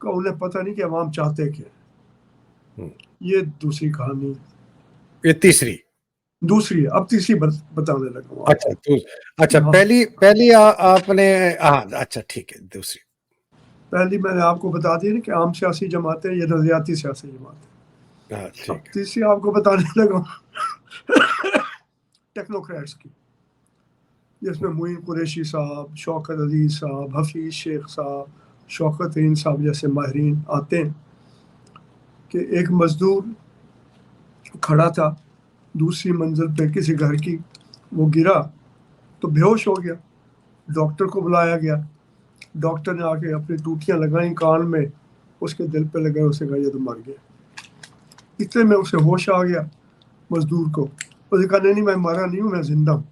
کا انہیں پتہ نہیں کہ عوام چاہتے کیا ہے. یہ دوسری کہانی ہے. یہ تیسری دوسری ہے. اب تیسری بتانے لگا ہوں. اچھا پہلی آپ نے اچھا ٹھیک ہے. دوسری پہلی میں نے آپ کو بتا دی نا کہ عام سیاسی جماعتیں یہ نظریاتی سیاسی جماعتیں. اب تیسری آپ کو بتانے لگا ٹیکنوکریٹس کی، جس میں معین قریشی صاحب، شوکت عزیز صاحب، حفیظ شیخ صاحب، شوکت عین صاحب جیسے ماہرین آتے ہیں. کہ ایک مزدور کھڑا تھا دوسری منزل پہ کسی گھر کی، وہ گرا تو بے ہوش ہو گیا. ڈاکٹر کو بلایا گیا. ڈاکٹر نے آ کے اپنی ٹوٹیاں لگائیں کان میں، اس کے دل پہ لگائے. اسے کہا یہ تو مر گیا. اتنے میں اسے ہوش آ گیا مزدور کو. اسے کہا نہیں میں مرا نہیں ہوں، میں زندہ ہوں.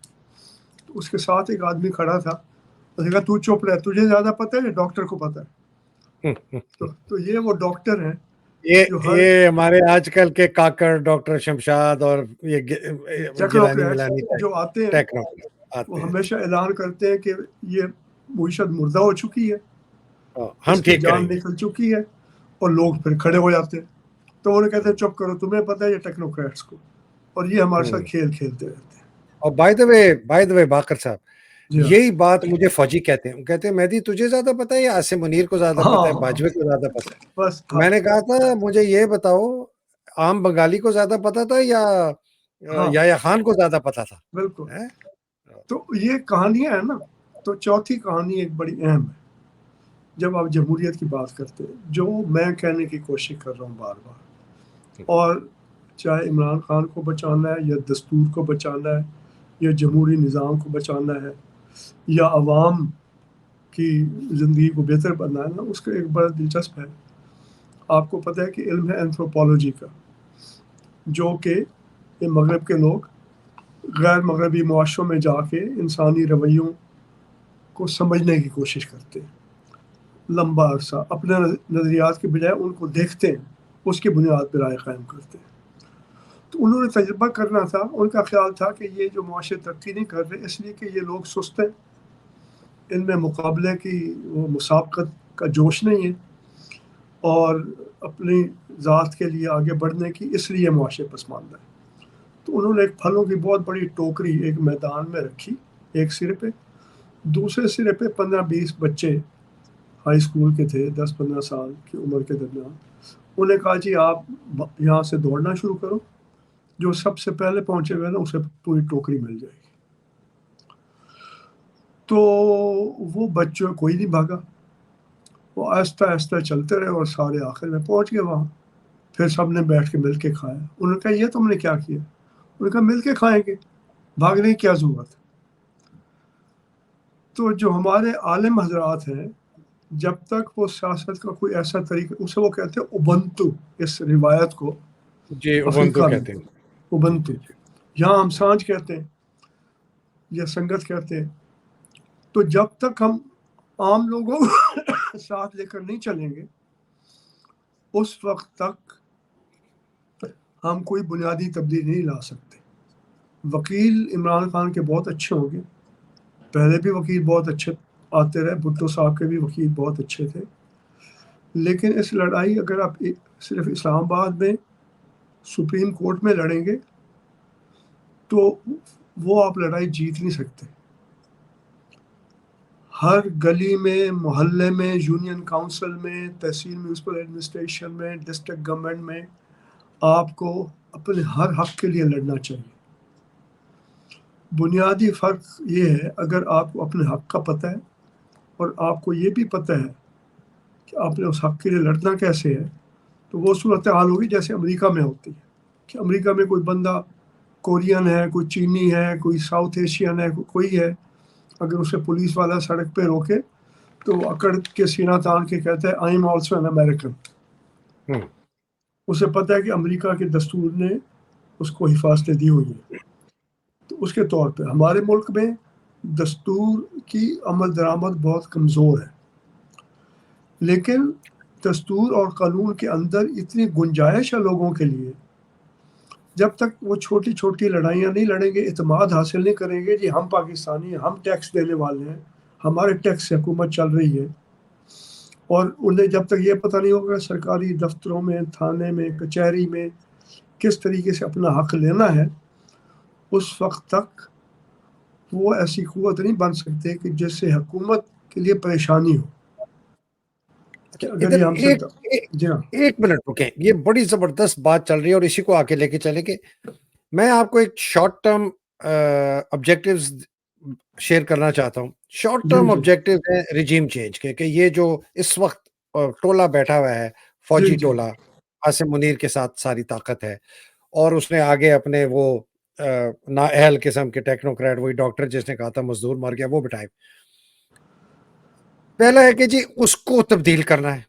تو اس کے ساتھ ایک آدمی کھڑا تھا. اسے کہا تو چپ رہ، تجھے زیادہ پتہ ہے یا ڈاکٹر کو پتہ ہے؟ تو یہ وہ ڈاکٹر ہیں یہ ہمارے آج کل کے کاکڑ ڈاکٹر شمشاد اور یہ گیلانی ملانی جو آتے ہیں وہ ہمیشہ اعلان کرتے ہیں کہ یہ معیشت مردہ ہو چکی ہے، ہم ٹھیک جان نکل چکی ہے، اور لوگ پھر کھڑے ہو جاتے ہیں. تو انہیں کہتے ہیں چپ کرو، تمہیں پتہ ہے یہ ٹیکنوکریٹس کو. اور یہ ہمارے ساتھ کھیل کھیلتے رہتے ہیں. اور بائی دا وے باقر صاحب، یہی بات مجھے فوجی کہتے ہیں مہدی تجھے زیادہ پتہ ہے یا عاصم منیر کو زیادہ پتہ ہے، باجوے کو زیادہ پتہ ہے؟ بس میں نے کہا تھا مجھے یہ بتاؤ عام بنگالی کو زیادہ پتہ تھا یا خان کو زیادہ پتہ تھا؟ بالکل. تو یہ کہانیاں ہیں نا. تو چوتھی کہانی ایک بڑی اہم ہے جب آپ جمہوریت کی بات کرتے ہیں، جو میں کہنے کی کوشش کر رہا ہوں بار بار. اور چاہے عمران خان کو بچانا ہے یا دستور کو بچانا ہے یا جمہوری نظام کو بچانا ہے یا عوام کی زندگی کو بہتر بنانا ہے، اس کا ایک بڑا دلچسپ ہے. آپ کو پتہ ہے کہ علم ہے اینتھروپولوجی کا، جو کہ یہ مغرب کے لوگ غیر مغربی معاشروں میں جا کے انسانی رویوں کو سمجھنے کی کوشش کرتے ہیں. لمبا عرصہ اپنے نظریات کے بجائے ان کو دیکھتے ہیں، اس کی بنیاد پر رائے قائم کرتے ہیں. تو انہوں نے تجربہ کرنا تھا. ان کا خیال تھا کہ یہ جو معاشرے ترقی نہیں کر رہے اس لیے کہ یہ لوگ سست ہیں، ان میں مقابلے کی وہ مسابقت کا جوش نہیں ہے، اور اپنی ذات کے لیے آگے بڑھنے کی اس لیے معاشرے پسماندہ ہے. تو انہوں نے ایک پھلوں کی بہت بڑی ٹوکری ایک میدان میں رکھی ایک سرے پہ. دوسرے سرے پہ 15-20 بچے ہائی اسکول کے تھے، 10-15 سال کی عمر کے درمیان. انہیں کہا جی آپ یہاں سے دوڑنا شروع کرو، جو سب سے پہلے پہنچے ہوئے نا اسے پوری ٹوکری مل جائے گی. تو وہ بچوں کوئی نہیں بھاگا، وہ آہستہ آہستہ چلتے رہے اور سارے آخر میں پہنچ گئے وہاں. پھر سب نے بیٹھ کے مل کے کھایا. انہوں نے کہا یہ تم نے کیا کیا؟ انہوں نے کہا مل کے کھائیں گے، بھاگنے کی کیا ضرورت. تو جو ہمارے عالم حضرات ہیں، جب تک وہ سیاست کا کوئی ایسا طریقہ، اسے وہ کہتے ہیں اوبنتو، اس روایت کو جی اوبنتو کہتے ہیں. اوبنتو یہاں ہم سانج کہتے ہیں یا سنگت کہتے ہیں. تو جب تک ہم عام لوگوں کو ساتھ لے کر نہیں چلیں گے اس وقت تک ہم کوئی بنیادی تبدیلی نہیں لا سکتے. وکیل عمران خان کے بہت اچھے ہوں گے، پہلے بھی وکیل بہت اچھے آتے رہے، بھٹو صاحب کے بھی وکیل بہت اچھے تھے. لیکن اس لڑائی اگر آپ صرف اسلام آباد میں سپریم کورٹ میں لڑیں گے تو وہ آپ لڑائی جیت نہیں سکتے. ہر گلی میں، محلے میں، یونین کاؤنسل میں، تحصیل میونسپل ایڈمنسٹریشن میں، ڈسٹرکٹ گورنمنٹ میں آپ کو اپنے ہر حق کے لیے لڑنا چاہیے. بنیادی فرق یہ ہے اگر آپ کو اپنے حق کا پتہ ہے اور آپ کو یہ بھی پتہ ہے کہ آپ نے اس حق کے لیے لڑنا کیسے ہے، تو وہ صورتحال ہوگی جیسے امریکہ میں ہوتی ہے. کہ امریکہ میں کوئی بندہ کورین ہے، کوئی چینی ہے، کوئی ساؤتھ ایشین ہے، کوئی ہے، اگر اسے پولیس والا سڑک پہ روکے تو وہ اکڑ کے سینہ تان کے کہتا ہے I am also an American. اسے پتہ ہے کہ امریکہ کے دستور نے اس کو حفاظتیں دی ہوئی ہیں. تو اس کے طور پہ ہمارے ملک میں دستور کی عمل درآمد بہت کمزور ہے، لیکن دستور اور قانون کے اندر اتنی گنجائش ہے لوگوں کے لیے. جب تک وہ چھوٹی چھوٹی لڑائیاں نہیں لڑیں گے، اعتماد حاصل نہیں کریں گے، جی ہم پاکستانی ہیں، ہم ٹیکس دینے والے ہیں، ہمارے ٹیکس سے حکومت چل رہی ہے، اور انہیں جب تک یہ پتہ نہیں ہوگا سرکاری دفتروں میں، تھانے میں، کچہری میں کس طریقے سے اپنا حق لینا ہے، اس وقت تک وہ ایسی قوت نہیں بن سکتے کہ جس سے حکومت کے لیے پریشانی ہو کہ اچھا اگر ادھر یہ ہم سے جی ہاں ایک منٹ رکیں، یہ بڑی زبردست بات چل رہی ہے اور اسی کو آگے لے کے چلیں گے. میں آپ کو ایک شارٹ ٹرم آبجیکٹیوز شیئر کرنا چاہتا ہوں. شارٹ جی ٹرم جی آبجیکٹیو ہے ریجیم چینج کے، کہ یہ جو اس وقت ٹولہ بیٹھا ہوا ہے، جی فوجی جی ٹولہ، عاصم منیر کے ساتھ ساری طاقت ہے، اور اس نے آگے اپنے وہ نااہل قسم کے ٹیکنوکریٹ، وہی ڈاکٹر جس نے کہا تھا مزدور مر گیا، وہ بٹھائے. پہلا ہے کہ جی اس کو تبدیل کرنا ہے.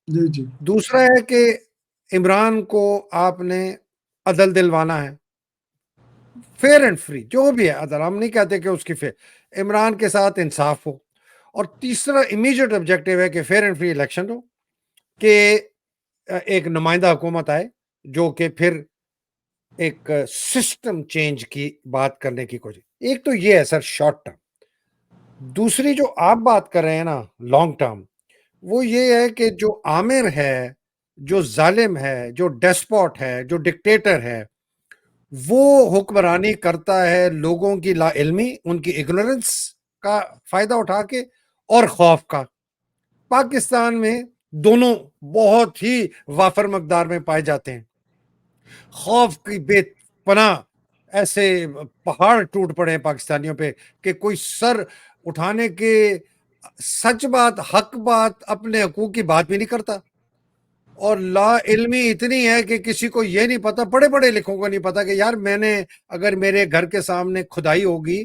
جی جی دوسرا ہے کہ عمران کو آپ نے عدل دلوانا ہے، فیئر اینڈ فری، جو بھی ہے عدل، ہم نہیں کہتے کہ اس کی عمران کے ساتھ انصاف ہو. اور تیسرا امیجیٹ آبجیکٹیو ہے کہ فیئر اینڈ فری الیکشن ہو، کہ ایک نمائندہ حکومت آئے جو کہ پھر ایک سسٹم چینج کی بات کرنے کی کوشش. ایک تو یہ ہے سر شارٹ ٹرم. دوسری جو آپ بات کر رہے ہیں نا لانگ ٹرم، وہ یہ ہے کہ جو آمر ہے، جو ظالم ہے، جو ڈیسپوٹ ہے، جو ڈکٹیٹر ہے، وہ حکمرانی کرتا ہے لوگوں کی لا علمی، ان کی اگنورنس کا فائدہ اٹھا کے، اور خوف کا. پاکستان میں دونوں بہت ہی وافر مقدار میں پائے جاتے ہیں. خوف کی بے پناہ ایسے پہاڑ ٹوٹ پڑے ہیں پاکستانیوں پہ کہ کوئی سر اٹھانے کے، سچ بات، حق بات، اپنے حقوق کی بات بھی نہیں کرتا. اور لا علمی اتنی ہے کہ کسی کو یہ نہیں پتا، بڑے بڑے لکھوں کو نہیں پتا کہ یار میں نے اگر میرے گھر کے سامنے کھدائی ہوگی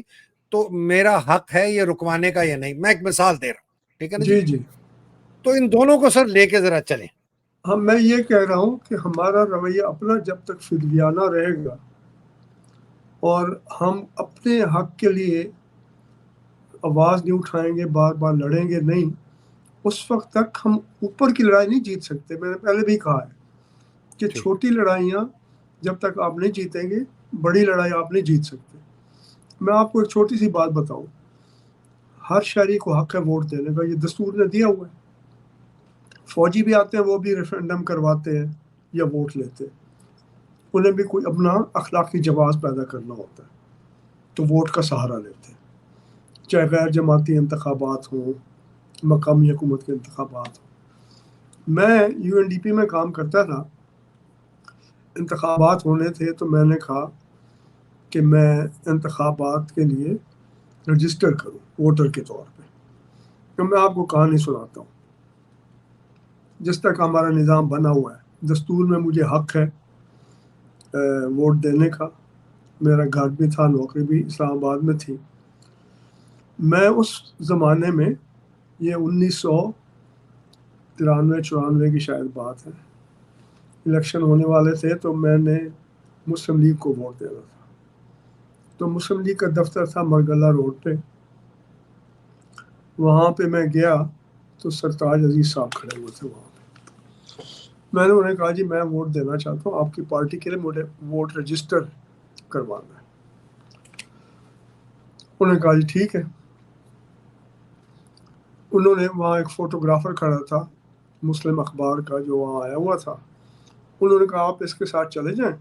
تو میرا حق ہے یہ رکوانے کا یا نہیں. میں ایک مثال دے رہا ہوں، ٹھیک ہے نا جی. جی جی تو ان دونوں کو سر لے کے ذرا چلیں. ہاں میں یہ کہہ رہا ہوں کہ ہمارا رویہ اپنا جب تک فدیانہ رہے گا اور ہم اپنے حق کے لیے آواز نہیں اٹھائیں گے، بار بار لڑیں گے نہیں، اس وقت تک ہم اوپر کی لڑائی نہیں جیت سکتے. میں نے پہلے بھی کہا ہے کہ چھوٹی لڑائیاں جب تک آپ نہیں جیتیں گے، بڑی لڑائی آپ نہیں جیت سکتے. میں آپ کو ایک چھوٹی سی بات بتاؤں. ہر شہری کو حق ہے ووٹ دینے کا، یہ دستور نے دیا ہوا ہے. فوجی بھی آتے ہیں، وہ بھی ریفرینڈم کرواتے ہیں یا ووٹ لیتے ہیں. انہیں بھی کوئی اپنا اخلاقی جواز پیدا کرنا ہوتا ہے تو ووٹ کا سہارا لیتے ہیں، چاہے غیر جماعتی انتخابات ہوں، مقامی حکومت کے انتخابات ہوں. میں یو این ڈی پی میں کام کرتا تھا، انتخابات ہونے تھے تو میں نے کہا کہ میں انتخابات کے لیے رجسٹر کروں ووٹر کے طور پہ. تو میں آپ کو کہانی سناتا ہوں. جس تک ہمارا نظام بنا ہوا ہے، دستور میں مجھے حق ہے ووٹ دینے کا. میرا گھر بھی تھا، نوکری بھی اسلام آباد میں تھی. میں اس زمانے میں، یہ 1993-94 کی شاید بات ہے، الیکشن ہونے والے تھے تو میں نے مسلم لیگ کو ووٹ دینا تھا. تو مسلم لیگ کا دفتر تھا مرگلہ روڈ پہ. وہاں پہ میں گیا تو سرتاج عزیز صاحب کھڑے ہوئے تھے وہاں پہ. میں نے انہیں کہا جی میں ووٹ دینا چاہتا ہوں، آپ کی پارٹی کے لیے مجھے ووٹ رجسٹر کروانا ہے. انہوں نے کہا جی ٹھیک ہے. انہوں نے وہاں ایک فوٹوگرافر کھڑا تھا مسلم اخبار کا جو وہاں آیا ہوا تھا. انہوں نے کہا آپ اس کے ساتھ چلے جائیں،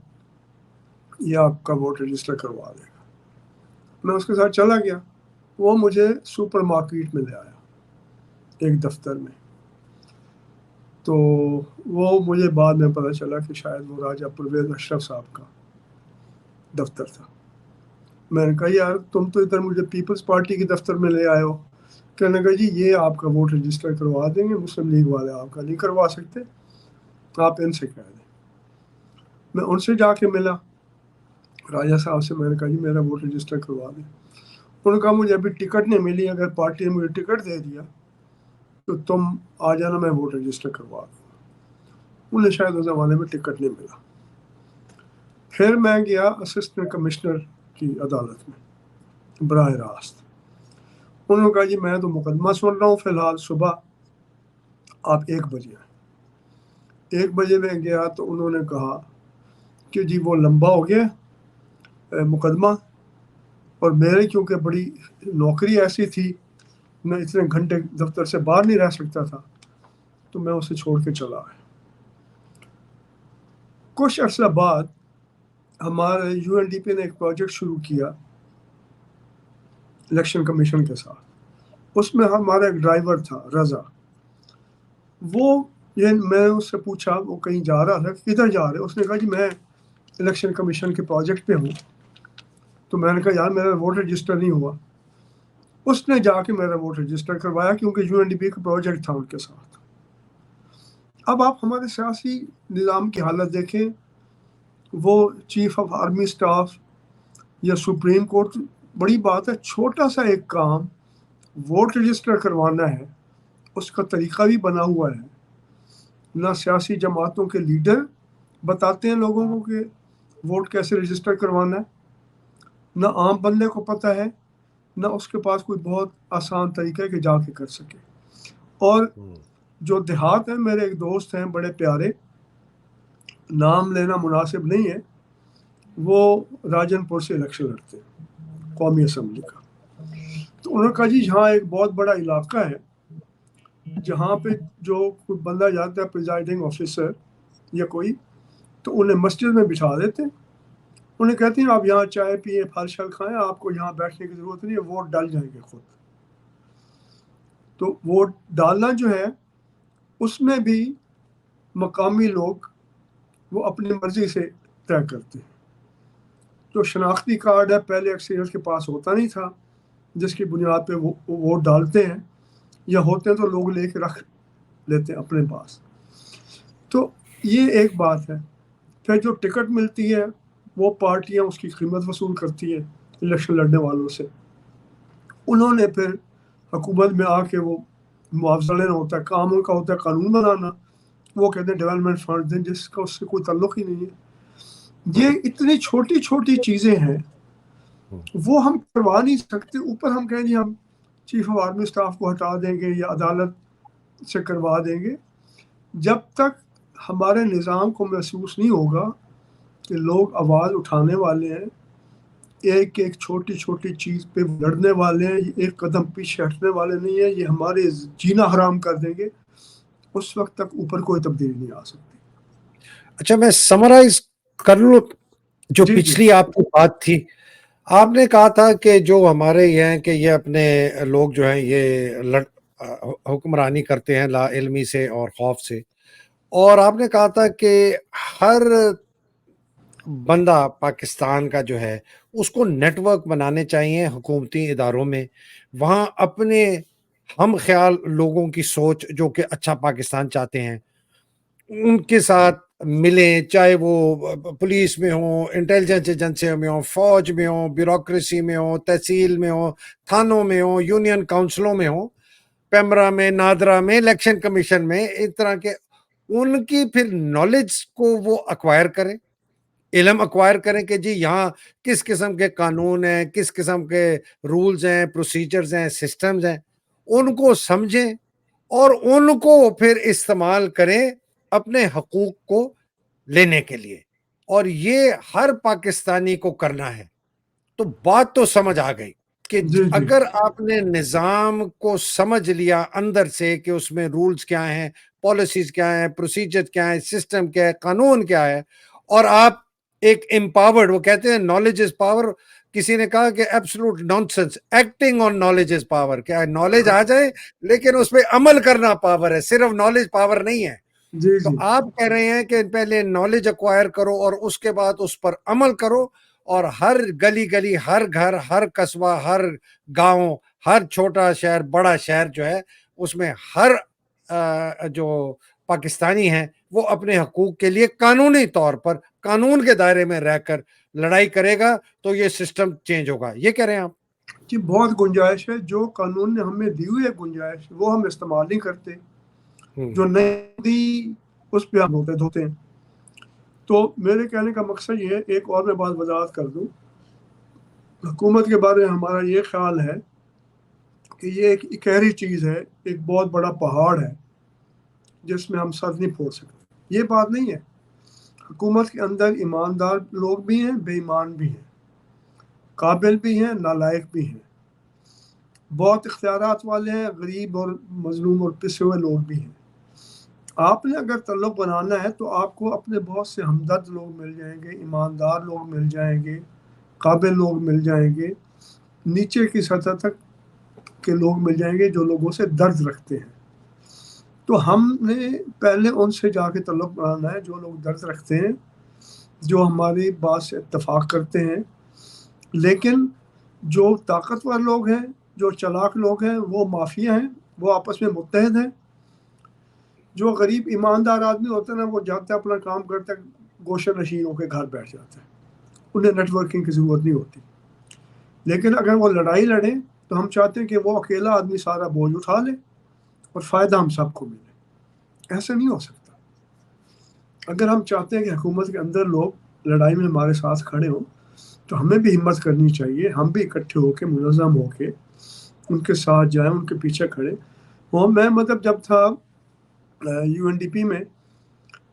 یہ آپ کا ووٹ رجسٹر کروا دے گا. میں اس کے ساتھ چلا گیا. وہ مجھے سپر مارکیٹ میں لے آیا ایک دفتر میں. تو وہ مجھے بعد میں پتہ چلا کہ شاید وہ راجہ پرویز اشرف صاحب کا دفتر تھا. میں نے کہا یار تم تو ادھر مجھے پیپلز پارٹی کے دفتر میں لے آئے ہو. کہنے لگا جی یہ آپ کا ووٹ رجسٹر کروا دیں گے، مسلم لیگ والے آپ کا نہیں کروا سکتے، آپ ان سے کہہ دیں. میں ان سے جا کے ملا راجہ صاحب سے. میں نے کہا جی میرا ووٹ رجسٹر کروا دیں. انہوں نے کہا مجھے ابھی ٹکٹ نہیں ملی، اگر پارٹی نے مجھے ٹکٹ دے دیا تو تم آ جانا، میں ووٹ رجسٹر کروا دوں. انہیں شاید اس زمانے میں ٹکٹ نہیں ملا. پھر میں گیا اسسٹنٹ کمشنر کی عدالت میں براہ راست. انہوں نے کہا جی میں تو مقدمہ سن رہا ہوں فی الحال، صبح آپ 1 بجے آئیں. 1 بجے میں گیا تو انہوں نے کہا کہ جی وہ لمبا ہو گیا مقدمہ، اور میرے کیونکہ بڑی نوکری ایسی تھی، میں اتنے گھنٹے دفتر سے باہر نہیں رہ سکتا تھا. تو میں اسے چھوڑ کے چلا آیا۔ کچھ عرصہ بعد ہمارے UNDP نے ایک پروجیکٹ شروع کیا الیکشن کمیشن کے ساتھ۔ اس میں ہمارا ایک ڈرائیور تھا رضا، میں اس سے پوچھا، وہ کہیں جا رہا تھا، کدھر جا رہے؟ اس نے کہا جی میں الیکشن کمیشن کے پروجیکٹ پہ ہوں۔ تو میں نے کہا یار میرا ووٹ رجسٹر نہیں ہوا۔ اس نے جا کے میرا ووٹ رجسٹر کروایا کیونکہ UNDP کا پروجیکٹ تھا ان کے ساتھ۔ اب آپ ہمارے سیاسی نظام کی حالت دیکھیں، وہ چیف آف آرمی اسٹاف یا سپریم کورٹ، بڑی بات ہے، چھوٹا سا ایک کام ووٹ رجسٹر کروانا ہے، اس کا طریقہ بھی بنا ہوا ہے۔ نہ سیاسی جماعتوں کے لیڈر بتاتے ہیں لوگوں کو کہ ووٹ کیسے رجسٹر کروانا ہے، نہ عام بندے کو پتہ ہے، نہ اس کے پاس کوئی بہت آسان طریقہ ہے کہ جا کے کر سکے۔ اور جو دیہات ہیں، میرے ایک دوست ہیں بڑے پیارے، نام لینا مناسب نہیں ہے، وہ راجن پور سے الیکشن لڑتے ہیں قومی اسمبلی کا۔ تو انہوں نے کہا جی یہاں ایک بہت بڑا علاقہ ہے جہاں پہ جو کوئی بندہ جاتا ہے پریزائڈنگ آفیسر یا کوئی، تو انہیں مسجد میں بٹھا دیتے ہیں، انہیں کہتے ہیں آپ یہاں چائے پیئیں، پھل شل کھائیں، آپ کو یہاں بیٹھنے کی ضرورت نہیں ہے، ووٹ ڈال جائیں گے خود۔ تو ووٹ ڈالنا جو ہے اس میں بھی مقامی لوگ وہ اپنی مرضی سے طے کرتے ہیں۔ جو شناختی کارڈ ہے پہلے اکثریت کے پاس ہوتا نہیں تھا، جس کی بنیاد پہ وہ ووٹ ڈالتے ہیں، یا ہوتے ہیں تو لوگ لے کے رکھ لیتے ہیں اپنے پاس۔ تو یہ ایک بات ہے۔ پھر جو ٹکٹ ملتی ہے وہ پارٹیاں اس کی قیمت وصول کرتی ہیں الیکشن لڑنے والوں سے۔ انہوں نے پھر حکومت میں آ کے وہ معاوضہ لینا ہوتا ہے، کام ان کا ہوتا ہے قانون بنانا، وہ کہتے ہیں ڈیولپمنٹ فنڈ دیں، جس کا اس سے کوئی تعلق ہی نہیں ہے۔ یہ اتنی چھوٹی چھوٹی چیزیں ہیں، وہ ہم کروا نہیں سکتے۔ اوپر ہم کہیں جی ہم چیف آف آرمی اسٹاف کو ہٹا دیں گے یا عدالت سے کروا دیں گے، جب تک ہمارے نظام کو محسوس نہیں ہوگا کہ لوگ آواز اٹھانے والے ہیں، ایک ایک چھوٹی چھوٹی چیز پہ لڑنے والے ہیں، ایک قدم پیچھے ہٹنے والے نہیں ہیں، یہ ہمارے جینا حرام کر دیں گے، اس وقت تک اوپر کوئی تبدیلی نہیں آ سکتی۔ اچھا میں سمرائز کر لوں جو جی جی پچھلی آپ کی بات تھی۔ آپ نے کہا تھا کہ جو ہمارے یہ ہیں کہ یہ اپنے لوگ جو ہیں یہ حکمرانی کرتے ہیں لا علمی سے اور خوف سے، اور آپ نے کہا تھا کہ ہر بندہ پاکستان کا جو ہے اس کو نیٹ ورک بنانے چاہیے حکومتی اداروں میں، وہاں اپنے ہم خیال لوگوں کی سوچ جو کہ اچھا پاکستان چاہتے ہیں ان کے ساتھ ملیں، چاہے وہ پولیس میں ہوں، انٹیلیجنس ایجنسی میں ہوں، فوج میں ہوں، بیوروکریسی میں ہوں، تحصیل میں ہوں، تھانوں میں ہوں، یونین کاؤنسلوں میں ہوں، پیمرا میں، نادرا میں، الیکشن کمیشن میں، اس طرح کے ان کی پھر نالج کو وہ ایکوائر کریں، علم ایکوائر کریں کہ جی یہاں کس قسم کے قانون ہیں، کس قسم کے رولز ہیں، پروسیجرز ہیں، سسٹمز ہیں، ان کو سمجھیں اور ان کو پھر استعمال کریں اپنے حقوق کو لینے کے لیے۔ اور یہ ہر پاکستانی کو کرنا ہے۔ تو بات تو سمجھ آ گئی کہ جی جی اگر آپ نے نظام کو سمجھ لیا اندر سے کہ اس میں رولز کیا ہیں، پالیسیز کیا ہیں، پروسیجر کیا ہیں، سسٹم کیا ہے، قانون کیا ہے، اور آپ ایک امپاورڈ، وہ کہتے ہیں نالج از پاور، کسی نے کہا کہ absolute nonsense, acting on knowledge is power, کیا نالج آ جائے لیکن اس پہ عمل کرنا پاور ہے، صرف نالج پاور نہیں ہے۔ جی تو جی آپ کہہ رہے ہیں کہ پہلے نالج ایکوائر کرو اور اس کے بعد اس پر عمل کرو، اور ہر گلی گلی، ہر گھر، ہر قصبہ، ہر گاؤں، ہر چھوٹا شہر، بڑا شہر جو ہے اس میں ہر جو پاکستانی ہیں وہ اپنے حقوق کے لیے قانونی طور پر قانون کے دائرے میں رہ کر لڑائی کرے گا تو یہ سسٹم چینج ہوگا۔ یہ کہہ رہے ہیں آپ؟ کہ بہت گنجائش ہے، جو قانون نے ہمیں دی ہوئی ہے گنجائش وہ ہم استعمال نہیں کرتے، جو نہیں دی اس پہ ہم ہوتے دھوتے ہیں۔ تو میرے کہنے کا مقصد یہ ہے، ایک اور میں بات وضاحت کر دوں، حکومت کے بارے میں ہمارا یہ خیال ہے کہ یہ ایک اکہری چیز ہے، ایک بہت بڑا پہاڑ ہے جس میں ہم سر نہیں پھوڑ سکتے۔ یہ بات نہیں ہے، حکومت کے اندر ایماندار لوگ بھی ہیں، بے ایمان بھی ہیں، قابل بھی ہیں، نالائق بھی ہیں، بہت اختیارات والے ہیں، غریب اور مظلوم اور پسے ہوئے لوگ بھی ہیں۔ آپ نے اگر تعلق بنانا ہے تو آپ کو اپنے بہت سے ہمدرد لوگ مل جائیں گے، ایماندار لوگ مل جائیں گے، قابل لوگ مل جائیں گے، نیچے کی سطح تک کے لوگ مل جائیں گے جو لوگوں سے درد رکھتے ہیں. تو ہم نے پہلے ان سے جا کے تعلق بنانا ہے جو لوگ درد رکھتے ہیں، جو ہماری بات سے اتفاق کرتے ہیں. لیکن جو طاقتور لوگ ہیں، جو چلاک لوگ ہیں، وہ مافیا ہیں، وہ آپس میں متحد ہیں. جو غریب ایماندار آدمی ہوتا ہے نا، وہ جاتا ہے اپنا کام کرتا ہے، گوشہ نشین ہو کے گھر بیٹھ جاتا ہے، انہیں نیٹ ورکنگ کی ضرورت نہیں ہوتی. لیکن اگر وہ لڑائی لڑیں تو ہم چاہتے ہیں کہ وہ اکیلا آدمی سارا بوجھ اٹھا لے اور فائدہ ہم سب کو ملے. ایسا نہیں ہو سکتا. اگر ہم چاہتے ہیں کہ حکومت کے اندر لوگ لڑائی میں ہمارے ساتھ کھڑے ہوں تو ہمیں بھی ہمت کرنی چاہیے، ہم بھی اکٹھے ہو کے منظم ہو کے ان کے ساتھ جائیں، ان کے پیچھے کھڑے. وہ میں مطلب جب تھا یو این ڈی پی میں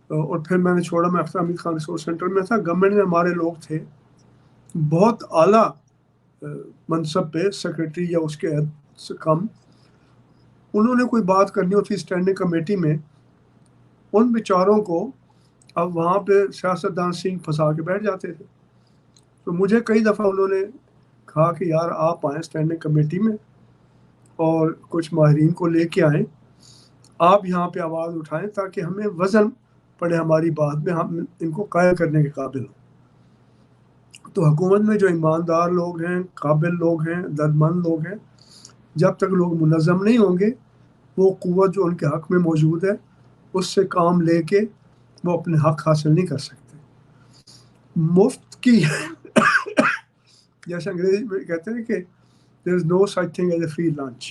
اور پھر میں نے چھوڑا، میں اختر حمید خان ریسورس سینٹر میں تھا. گورنمنٹ میں ہمارے لوگ تھے بہت اعلیٰ منصب پہ، سیکرٹری یا اس کے عہد سے کم. انہوں نے کوئی بات کرنی ہوتی اسٹینڈنگ کمیٹی میں، ان بیچاروں کو اب وہاں پہ سیاستدان سنگھ پھنسا کے بیٹھ جاتے تھے. تو مجھے کئی دفعہ انہوں نے کہا کہ یار آپ آئیں اسٹینڈنگ کمیٹی میں اور کچھ ماہرین کو لے کے آئیں، آپ یہاں پہ آواز اٹھائیں تاکہ ہمیں وزن پڑے ہماری بات میں، ہم ان کو قائل کرنے کے قابل ہوں. تو حکومت میں جو ایماندار لوگ ہیں، قابل لوگ ہیں، دردمند لوگ ہیں، جب تک لوگ منظم نہیں ہوں گے، وہ قوت جو ان کے حق میں موجود ہے اس سے کام لے کے وہ اپنے حق حاصل نہیں کر سکتے. مفت کی جیسے انگریزی میں کہتے ہیں کہ there is no such thing as a free lunch.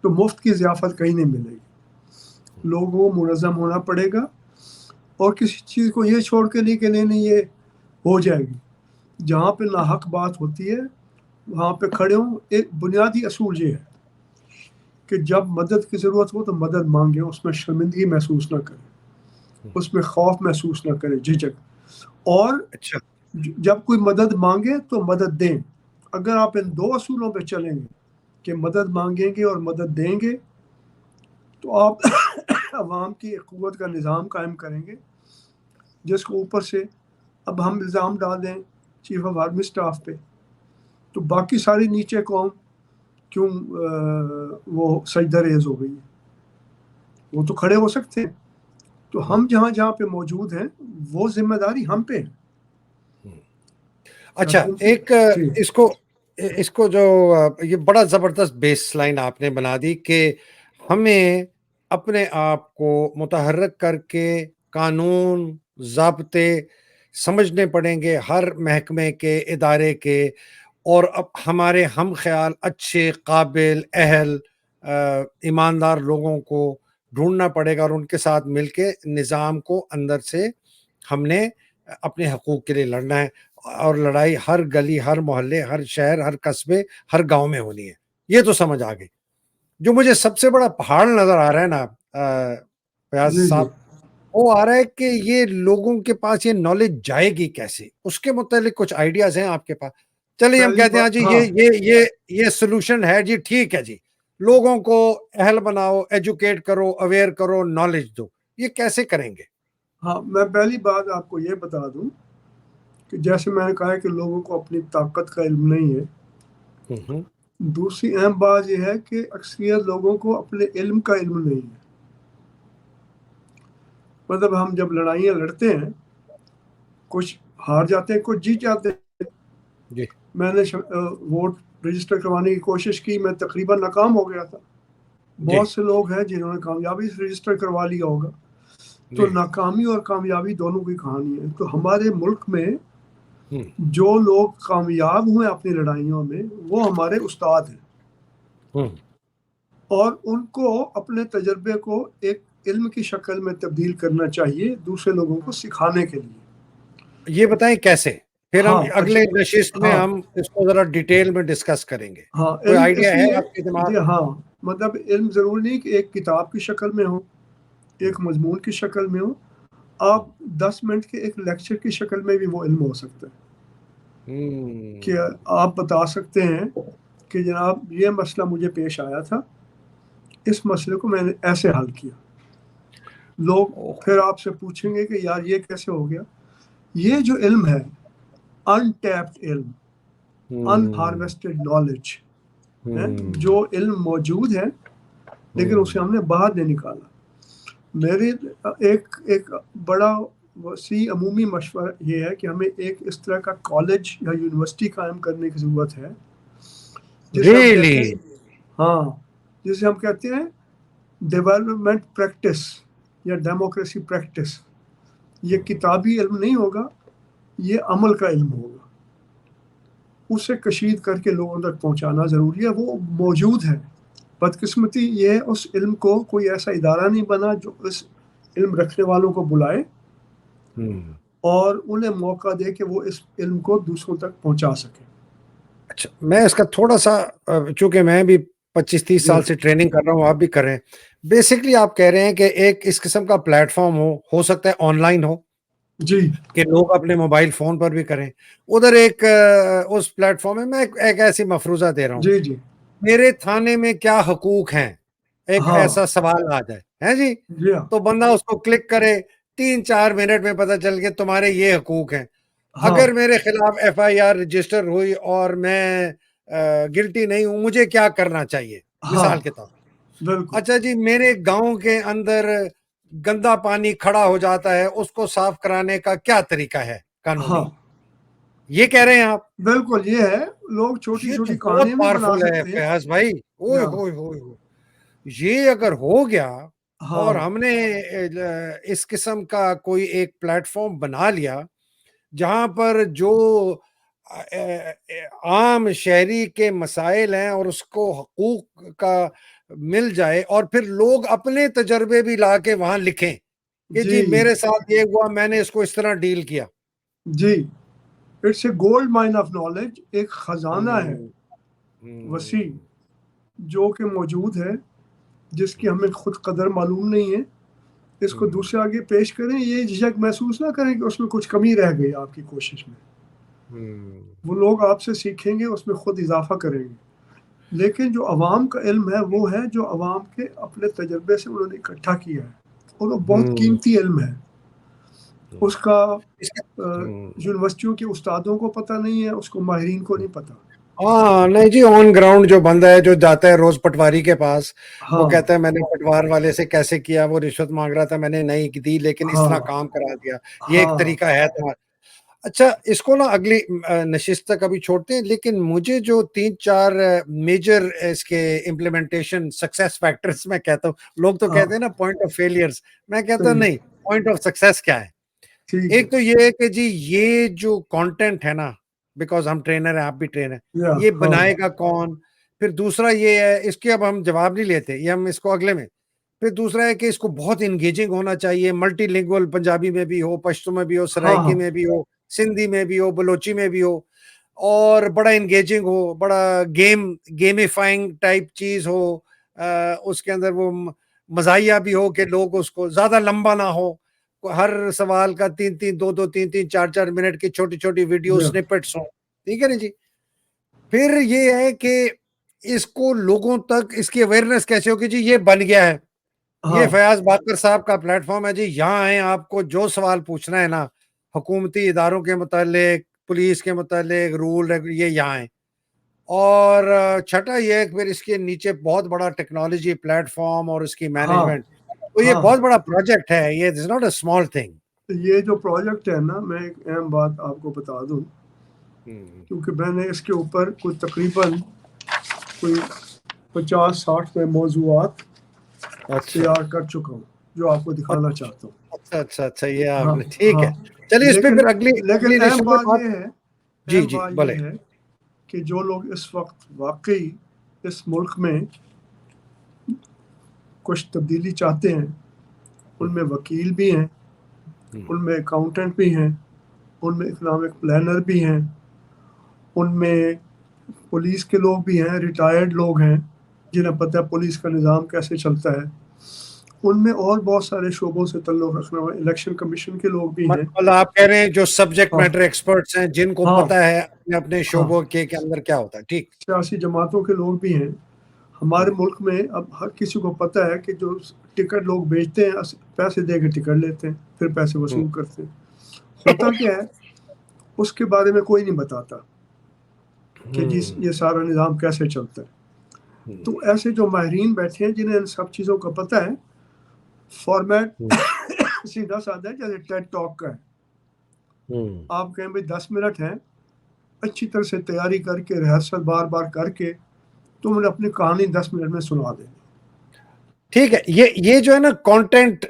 تو مفت کی ضیافت کہیں نہیں ملے گی. لوگوں کو منظم ہونا پڑے گا اور کسی چیز کو یہ چھوڑ کے نہیں کہ نہیں یہ ہو جائے گی. جہاں پہ ناحق بات ہوتی ہے وہاں پہ کھڑے ہوں. ایک بنیادی اصول یہ ہے کہ جب مدد کی ضرورت ہو تو مدد مانگیں، اس میں شرمندگی محسوس نہ کریں، اس میں خوف محسوس نہ کریں، جھجک. اور اچھا جب کوئی مدد مانگے تو مدد دیں. اگر آپ ان دو اصولوں پہ چلیں گے کہ مدد مانگیں گے اور مدد دیں گے تو آپ عوام کی ایک قوت کا نظام قائم کریں گے جس کو اوپر سے اب ہم الزام ڈال دیں چیف آف آرمی اسٹاف پہ تو باقی ساری نیچے قوم کیوں وہ سجدہ ریز ہو گئی ہے. وہ تو کھڑے ہو سکتے ہیں. تو ہم جہاں جہاں پہ موجود ہیں وہ ذمہ داری ہم پہ ہے. اچھا ایک جی اس کو جو یہ بڑا زبردست بیس لائن آپ نے بنا دی کہ ہمیں اپنے آپ کو متحرک کر کے قانون ضابطے سمجھنے پڑیں گے ہر محکمے کے، ادارے کے، اور اب ہمارے ہم خیال اچھے قابل اہل ایماندار لوگوں کو ڈھونڈنا پڑے گا اور ان کے ساتھ مل کے نظام کو اندر سے ہم نے اپنے حقوق کے لیے لڑنا ہے. اور لڑائی ہر گلی، ہر محلے، ہر شہر، ہر قصبے، ہر گاؤں میں ہونی ہے. یہ تو سمجھ آ گئی. جو مجھے سب سے بڑا پہاڑ نظر آ رہا ہے نا فیاض جی جی صاحب، وہ آ رہا ہے کہ یہ لوگوں کے پاس یہ نالج جائے گی کیسے. اس کے متعلق کچھ آئیڈیاز ہیں آپ کے پاس؟ چلیے ہم پہلی کہتے ہیں بات جی ہاں یہ سلوشن ہے جی، ٹھیک ہے جی، لوگوں کو اہل بناؤ، ایجوکیٹ کرو، اویئر کرو، نالج دو. یہ کیسے کریں گے؟ ہاں میں پہلی بات آپ کو یہ بتا دوں کہ جیسے میں نے کہا کہ لوگوں کو اپنی طاقت کا علم نہیں ہے. دوسری اہم بات یہ ہے کہ اکثریت لوگوں کو اپنے علم کا علم نہیں ہے. مطلب ہم جب لڑائیاں لڑتے ہیں کچھ ہار جاتے ہیں، کچھ جیت جاتے ہیں. جی میں نے ووٹ رجسٹر کروانے کی کوشش کی، میں تقریباً ناکام ہو گیا تھا. جی بہت سے لوگ ہیں جنہوں نے کامیابی سے رجسٹر کروا لیا ہوگا. تو جی ناکامی اور کامیابی دونوں کی کہانی ہے. تو ہمارے ملک میں ہوں جو لوگ کامیاب ہوئے اپنی لڑائیوں میں وہ ہمارے استاد ہیں، ہوں اور ان کو اپنے تجربے کو ایک علم کی شکل میں تبدیل کرنا چاہیے دوسرے لوگوں کو سکھانے کے لیے. یہ بتائیں کیسے، پھر ہم ہاں اگلے نشست میں ہاں ہم اس کو ذرا ڈیٹیل میں ڈسکس کریں گے. ہاں کوئی علم آئیڈیا اس ہے لیے آپ کے دماغ جی میں؟ ہاں مطلب علم ضروری نہیں کہ ایک کتاب کی شکل میں ہو، ایک مضمون کی شکل میں ہو. آپ 10 منٹ کے ایک لیکچر کی شکل میں بھی وہ علم ہو سکتا ہے کہ آپ بتا سکتے ہیں کہ جناب یہ مسئلہ مجھے پیش آیا تھا، اس مسئلے کو میں نے ایسے حل کیا. لوگ پھر آپ سے پوچھیں گے کہ یار یہ کیسے ہو گیا. یہ جو علم ہے انٹیپڈ علم، انہارویسٹڈ نالج ہے، جو علم موجود ہے لیکن اسے ہم نے باہر نہیں نکالا. میرے ایک بڑا وسیع عمومی مشورہ یہ ہے کہ ہمیں ایک اس طرح کا کالج یا یونیورسٹی قائم کرنے کی ضرورت ہے جسے ہم کہتے ہیں ڈیولپمنٹ پریکٹس یا ڈیموکریسی پریکٹس. یہ کتابی علم نہیں ہوگا، یہ عمل کا علم ہوگا. اسے کشید کر کے لوگوں تک پہنچانا ضروری ہے. وہ موجود ہے. بدقسمتی یہ اس علم کو کوئی ایسا ادارہ نہیں بنا جو اس علم رکھنے والوں کو بلائے اور انہیں موقع دے کہ وہ اس علم کو دوسروں تک پہنچا سکے. اچھا، میں اس کا تھوڑا سا، چونکہ میں بھی 25-30 سال سے ٹریننگ کر رہا ہوں، آپ بھی کر رہے ہیں. بیسکلی آپ کہہ رہے ہیں کہ ایک اس قسم کا پلیٹ فارم ہو سکتا ہے آن لائن ہو، جی، کہ لوگ اپنے موبائل فون پر بھی کریں. ادھر ایک اس پلیٹ فارم میں ایک ایسی مفروضہ دے رہا ہوں، جی جی، میرے تھانے میں کیا حقوق ہیں، ایک ایسا سوال آ جائے ہے جی، تو بندہ اس کو کلک کرے، 3-4 منٹ میں پتہ چل کے تمہارے یہ حقوق ہیں. اگر میرے خلاف FIR رجسٹر ہوئی اور میں گلٹی نہیں ہوں، مجھے کیا کرنا چاہیے، مثال کے طور پر. اچھا جی، میرے گاؤں کے اندر گندا پانی کھڑا ہو جاتا ہے، اس کو صاف کرانے کا کیا طریقہ ہے قانونی، یہ کہہ رہے ہیں آپ. بالکل یہ ہے. لوگ چھوٹی چھوٹی کہانیاں بھی بنا سکتے ہیں. فیاض بھائی، یہ اگر ہو گیا اور ہم نے اس قسم کا کوئی ایک پلیٹ فارم بنا لیا جہاں پر جو عام شہری کے مسائل ہیں اور اس کو حقوق کا مل جائے، اور پھر لوگ اپنے تجربے بھی لا کے وہاں لکھیں کہ جی میرے ساتھ یہ ہوا، میں نے اس کو اس طرح ڈیل کیا. جی، it's a gold mine of knowledge. ایک خزانہ ہے وسیع جو کہ موجود ہے، جس کی ہمیں خود قدر معلوم نہیں ہے. اس کو دوسرے آگے پیش کریں، یہ جھجک محسوس نہ کریں کہ اس میں کچھ کمی رہ گئی آپ کی کوشش میں. وہ لوگ آپ سے سیکھیں گے، اس میں خود اضافہ کریں گے. لیکن جو عوام کا علم ہے وہ ہے جو عوام کے اپنے تجربے سے انہوں نے اکٹھا کیا ہے، اور وہ بہت قیمتی علم ہے. اس کا یونیورسٹیوں کے استادوں کو پتہ نہیں ہے، اس کو ماہرین کو نہیں پتہ. نہیں جی، آن گراؤنڈ جو بندہ ہے جو جاتا ہے روز پٹواری کے پاس، وہ کہتا ہے میں نے پٹوار والے سے کیسے کیا، وہ رشوت مانگ رہا تھا، میں نے نہیں دی لیکن اس طرح کام کرا دیا، یہ ایک طریقہ ہے تمہارا. اچھا، اس کو نا اگلی نشست تک ابھی چھوڑتے ہیں، لیکن مجھے جو 3-4 میجر اس کے امپلیمنٹیشن سکسیس فیکٹرز میں کہتا ہوں، لوگ تو کہتے ہیں نا پوائنٹ آف فیلیئرز، میں کہتا ہوں نہیں، پوائنٹ آف سکسیس کیا ہے. ایک تو یہ ہے کہ جی یہ جو کانٹینٹ ہے نا، بیکاز ہم ٹرینر ہیں، آپ بھی ٹرینر ہیں، یہ بنائے گا کون. پھر دوسرا یہ ہے، اس کے اب ہم جواب نہیں لیتے، یہ ہم اس کو اگلے میں. پھر دوسرا ہے کہ اس کو بہت انگیجنگ ہونا چاہیے، ملٹی لنگول، پنجابی میں بھی ہو، پشتو میں بھی ہو، سرائکی میں بھی ہو، سندھی میں بھی ہو، بلوچی میں بھی ہو، اور بڑا انگیجنگ ہو، بڑا گیمیفائنگ ٹائپ چیز ہو، اس کے اندر وہ مزاحیہ بھی ہو کہ لوگ اس کو زیادہ لمبا نہ ہو، ہر سوال کا 3-4 منٹ کی چھوٹی چھوٹی ویڈیو سنپٹس ہوں. ٹھیک ہے نا جی. پھر یہ ہے کہ اس کو لوگوں تک اس کی اویئرنیس کیسے ہوگی. جی یہ بن گیا ہے، یہ فیاض باقر صاحب کا پلیٹ فارم ہے جی، یہاں آئیں، آپ کو جو سوال پوچھنا ہے نا حکومتی اداروں کے متعلق، پولیس کے متعلق، رول یہ یہاں آئیں. اور چھٹا یہ ہے کہ پھر اس کے نیچے بہت بڑا ٹیکنالوجی پلیٹ فارم اور اس کی مینجمنٹ، تو یہ بہت بڑا پروجیکٹ ہے، یہ is not a small thing. یہ جو پروجیکٹ ہے نا، میں ایک اہم بات آپ کو بتا دوں، کیونکہ میں نے اس کے اوپر کوئی تقریباً 50-60 میں موضوعات تیار کر چکا ہوں جو آپ کو دکھانا چاہتا ہوں. اچھا یہ آپ نے، ٹھیک ہے، چلیے اس پہ پھر لیکن اہم بات یہ ہے، جی بولے، یہ ہے کہ جو لوگ اس وقت واقعی اس ملک میں کچھ تبدیلی چاہتے ہیں، ان میں وکیل بھی ہیں، ان میں اکاؤنٹنٹ بھی ہیں، ان میں اکنامک پلانر بھی ہیں، ان میں پولیس کے لوگ بھی ہیں، ریٹائرڈ لوگ ہیں جنہیں پتہ ہے پولیس کا نظام کیسے چلتا ہے، ان میں اور بہت سارے شعبوں سے تعلق رکھنے والے الیکشن کمیشن کے لوگ بھی ہیں. مطلب آپ کہہ رہے ہیں جو سبجیکٹ میٹر ایکسپرٹس ہیں، جن کو پتہ ہے اپنے شعبوں کے اندر کیا ہوتا ہے. ٹھیک، سیاسی جماعتوں کے لوگ بھی ہیں. ہمارے ملک میں اب ہر کسی کو پتہ ہے کہ جو ٹکٹ لوگ بیچتے ہیں, پیسے دے کے ٹکٹ لیتے ہیں, پھر پیسے وصول کرتے ہیں. ہوتا کیا ہے اس کے بارے میں کوئی نہیں بتاتا کہ جی یہ سارا نظام کیسے چلتا ہے. تو ایسے جو ماہرین بیٹھے ہیں جنہیں ان سب چیزوں کا پتہ ہے, فارمیٹ سیدھا سادہ ہے جیسے ٹیڈ ٹاک کا ہے. آپ کہیں بھائی 10 منٹ ہیں, اچھی طرح سے تیاری کر کے ریہرسل بار بار کر کے تم نے اپنی کہانی 10 منٹ میں سنا دیں. ٹھیک ہے, یہ جو ہے نا کانٹینٹ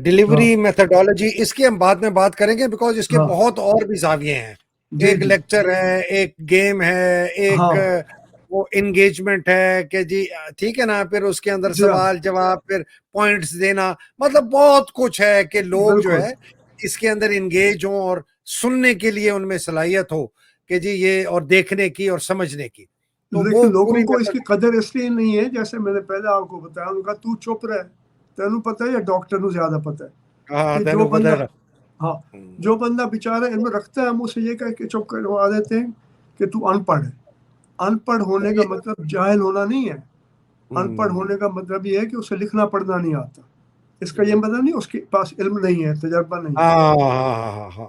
ڈیلیوری میتھڈالوجی, اس کی ہم بعد میں بات کریں گے, بیکاز اس کے بہت اور بھی زاویے ہیں. ایک لیکچر ہے, ایک گیم ہے, ایک وہ انگیجمنٹ ہے کہ جی ٹھیک ہے نا, پھر اس کے اندر سوال جواب, پھر پوائنٹس دینا, مطلب بہت کچھ ہے کہ لوگ جو ہے اس کے اندر انگیج ہوں اور سننے کے لیے ان میں صلاحیت ہو کہ جی یہ, اور دیکھنے کی اور سمجھنے کی. لیکن لوگوں کو اس کی قدر اس لیے نہیں ہے, جیسے میں نے پہلے آپ کو بتایا, انہوں نے کہا تو چپ رہ, تینوں پتہ ہے یا ڈاکٹر نو زیادہ پتہ ہے کہ جو بندہ, جو بندہ بیچارہ علم رکھتا ہے ہم اسے یہ کہہ کے چپ کروا دیتے ہیں کہ تو ان پڑھ ہے. ان پڑھ ہونے کا مطلب جاہل ہونا نہیں ہے, ان پڑھ ہونے کا مطلب یہ ہے کہ اسے لکھنا پڑھنا نہیں آتا. اس کا یہ مطلب نہیں اس کے پاس علم نہیں ہے, تجربہ نہیں ہے.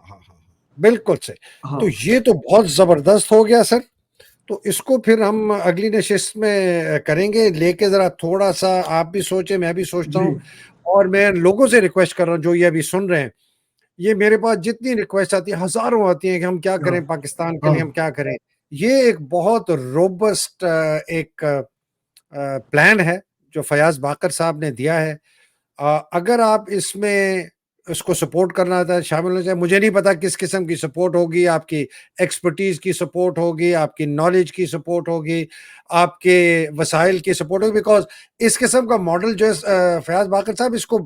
بالکل صحیح. تو یہ تو بہت زبردست ہو گیا سر. تو اس کو پھر ہم اگلی نشست میں کریں گے, لے کے ذرا تھوڑا سا آپ بھی سوچیں, میں بھی سوچتا ہوں, اور میں لوگوں سے ریکویسٹ کر رہا ہوں جو یہ ابھی سن رہے ہیں, یہ میرے پاس جتنی ریکویسٹ آتی ہیں, ہزاروں آتی ہیں کہ ہم کیا کریں پاکستان کے لیے, ہم کیا کریں. یہ ایک بہت روبسٹ ایک پلان ہے جو فیاض باقر صاحب نے دیا ہے. اگر آپ اس میں اس کو سپورٹ کرنا تھا, شامل ہو جائے. مجھے نہیں پتا کس قسم کی سپورٹ ہوگی, آپ کی ایکسپرٹیز کی سپورٹ ہوگی, آپ کی نالج کی سپورٹ ہوگی, آپ کے وسائل کی سپورٹ ہوگی, بیکاز اس قسم کا ماڈل جو ہے فیاض باقر صاحب, اس کو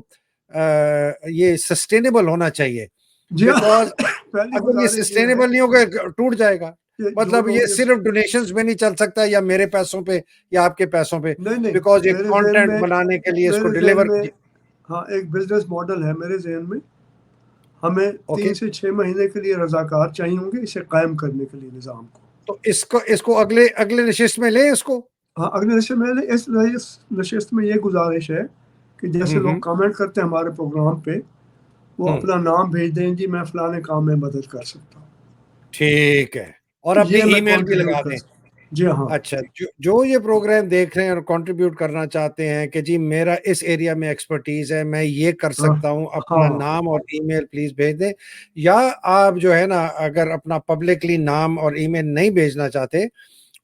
یہ سسٹینیبل ہونا چاہیے, بیکاز اگر یہ سسٹینیبل نہیں ہوگا ٹوٹ جائے گا. مطلب یہ صرف ڈونیشنز میں نہیں چل سکتا, یا میرے پیسوں پہ یا آپ کے پیسوں پہ, بیکاز یہ کانٹینٹ بنانے کے لیے اس کو ڈیلیور. ہاں, ایک بزنس ماڈل ہے میرے ذہن میں. ہمیں 3 سے 6 مہینے کے لیے رضاکار چاہیے ہوں گے اسے قائم کرنے کے لیے نظام کو. تو اس کو اگلے نشست میں لیں اس کو. ہاں, اگلے نشست میں لیں. اس نشست میں یہ گزارش ہے کہ جیسے لوگ کامنٹ کرتے ہیں ہمارے پروگرام پہ, وہ اپنا نام بھیج دیں, جی میں فلانے کام میں مدد کر سکتا ہوں. ٹھیک ہے, اور اپنی ای میل بھی لگا دیں. جی ہاں. اچھا, جو یہ پروگرام دیکھ رہے ہیں اور کنٹریبیوٹ کرنا چاہتے ہیں کہ جی میرا اس ایریا میں ایکسپرٹیز ہے, میں یہ کر سکتا ہوں, اپنا نام اور ای میل پلیز بھیج دیں. یا آپ جو ہے نا, اگر اپنا پبلکلی نام اور ای میل نہیں بھیجنا چاہتے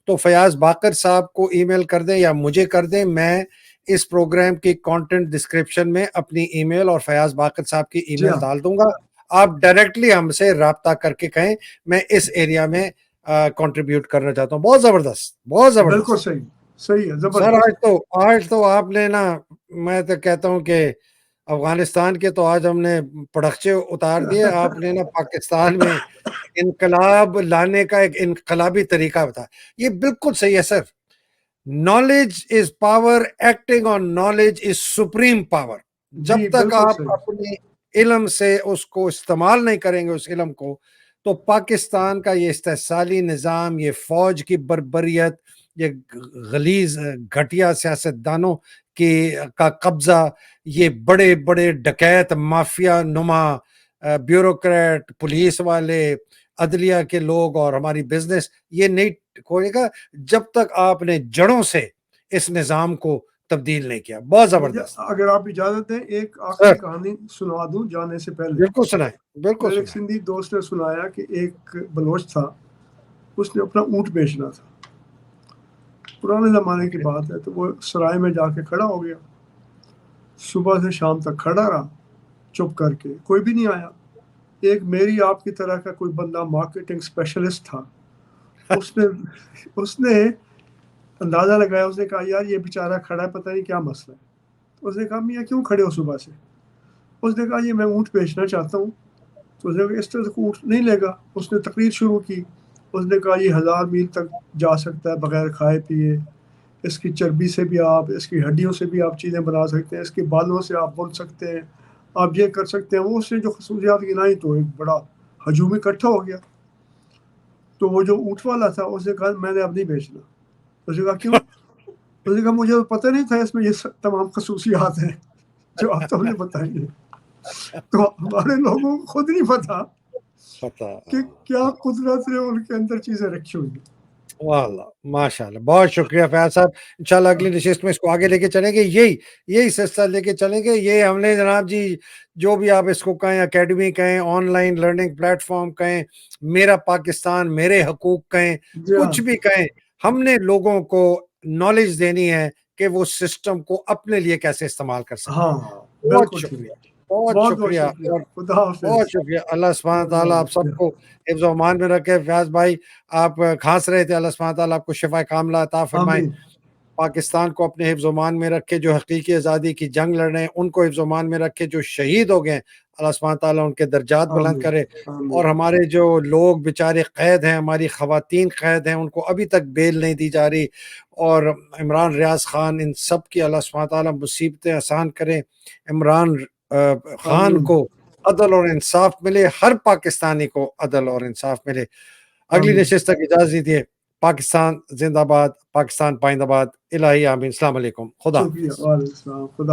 تو فیاض باقر صاحب کو ای میل کر دیں یا مجھے کر دیں. میں اس پروگرام کی کانٹینٹ ڈسکرپشن میں اپنی ای میل اور فیاض باقر صاحب کی ای میل ڈال دوں گا. آپ ڈائریکٹلی ہم سے رابطہ کر کے کہیں میں اس ایریا میں کنٹریبیوٹ کرنا چاہتا ہوں. بہت زبردست, بہت زبردست. بالکل صحیح, صحیح ہے, زبردست. سر آج تو آپ نے نا, میں تو کہتا ہوں کہ افغانستان کے تو آج ہم نے پڑخچے اتار دیے. آپ نے نا پاکستان میں انقلاب لانے کا ایک انقلابی طریقہ بتایا. یہ بالکل صحیح ہے sir. Knowledge is power, acting on knowledge is supreme power. جب تک آپ اپنی علم سے اس کو استعمال نہیں کریں گے, اس علم کو, تو پاکستان کا یہ استحصالی نظام, یہ فوج کی بربریت, یہ غلیظ گھٹیا سیاستدانوں کا قبضہ, یہ بڑے بڑے ڈکیت مافیا نما بیوروکریٹ, پولیس والے, عدلیہ کے لوگ اور ہماری بزنس, یہ نہیں کھولے گا جب تک آپ نے جڑوں سے اس نظام کو تبدیل نہیں کیا. بہت زبردست. اگر آپ اجازت دیں ایک آخری کہانی سنا دوں جانے سے پہلے. بالکل سنائیں, بالکل. میرے ایک سندھی دوست نے سنایا کہ ایک بلوچ تھا, اس نے اپنا اونٹ بیچنا تھا. پرانے زمانے کی بات ہے. تو وہ سرائے میں جا کے کھڑا ہو گیا, صبح سے شام تک کھڑا رہا چپ کر کے, کوئی بھی نہیں آیا. ایک میری آپ کی طرح کا کوئی بندہ مارکیٹنگ اسپیشلسٹ تھا, اس نے اندازہ لگایا. اس نے کہا یار یہ بیچارہ کھڑا ہے, پتہ نہیں کیا مسئلہ ہے. اس نے کہا میاں کیوں کھڑے ہو صبح سے؟ اس نے کہا یہ میں اونٹ بیچنا چاہتا ہوں. تو اس نے کہا اس طرح سے اونٹ نہیں لے گا. اس نے تقریر شروع کی. اس نے کہا یہ 1000 میل تک جا سکتا ہے بغیر کھائے پیے, اس کی چربی سے بھی آپ, اس کی ہڈیوں سے بھی آپ چیزیں بنا سکتے ہیں, اس کے بالوں سے آپ بن سکتے ہیں, آپ یہ کر سکتے ہیں. وہ اس نے جو خصوصیات گنائی تو ایک بڑا ہجوم اکٹھا ہو گیا. تو وہ جو اونٹ والا تھا اس نے کہا میں نے اب نہیں بیچنا. اس نے کہا کیوں؟ اس نے کہا مجھے تو پتہ نہیں تھا اس میں یہ تمام خصوصیات ہیں. جو آپ تو ہمیں بتائیے. تو ہمارے لوگوں کو خود نہیں پتا پتا کہ کیا قدرت نے ان کے اندر چیزیں رکھی ہوئی ہیں. واللہ ماشاء اللہ بہت شکریہ فیاض صاحب. انشاءاللہ اگلی نشست میں اس کو آگے لے کے چلیں گے, یہی سلسلہ لے کے چلیں گے. یہ ہم نے جناب جی جو بھی آپ اس کو کہیں, اکیڈمی کہیں, on line learning plate form کہیں, میرا پاکستان میرے حقوق کہیں, جی ہاں, کچھ بھی کہیں, ہم نے لوگوں کو نالج دینی ہے کہ وہ سسٹم کو اپنے لیے کیسے استعمال کر سکتے ہیں. ہاں بہت بالکل ٹھیک. شکریہ, بہت بہت بہت شکریہ, شکریہ. اور خدا بہت حافظ. شکریہ. اللہ سبحانہ اللہ تعالیٰ آپ حافظ. سب کو حفظ و امان میں رکھے. فیاض بھائی آپ کھانس رہے تھے, اللہ سبحانہ تعالیٰ آپ کو شفا کاملہ عطا فرمائے. آمین. پاکستان کو اپنے حفظ و امان میں رکھے. جو حقیقی آزادی کی جنگ لڑ رہے ہیں ان کو حفظ و امان میں رکھے. جو شہید ہو گئے اللہ سبحانہ تعالیٰ ان کے درجات بلند آمین. کرے. آمین. اور ہمارے جو لوگ بیچارے قید ہیں, ہماری خواتین قید ہیں, ان کو ابھی تک بیل نہیں دی جا رہی. اور عمران ریاض خان, ان سب کی اللہ سبحانہ تعالیٰ مصیبتیں آسان کریں. عمران خان آمین. کو عدل اور انصاف ملے, ہر پاکستانی کو عدل اور انصاف ملے. اگلی آمین. نشست تک اجازت دیجیے. پاکستان زندہ باد, پاکستان پائندہ باد. الہی آمین. السلام علیکم. خدا شکریہ. حافظ. وعلیکم السلام. خدا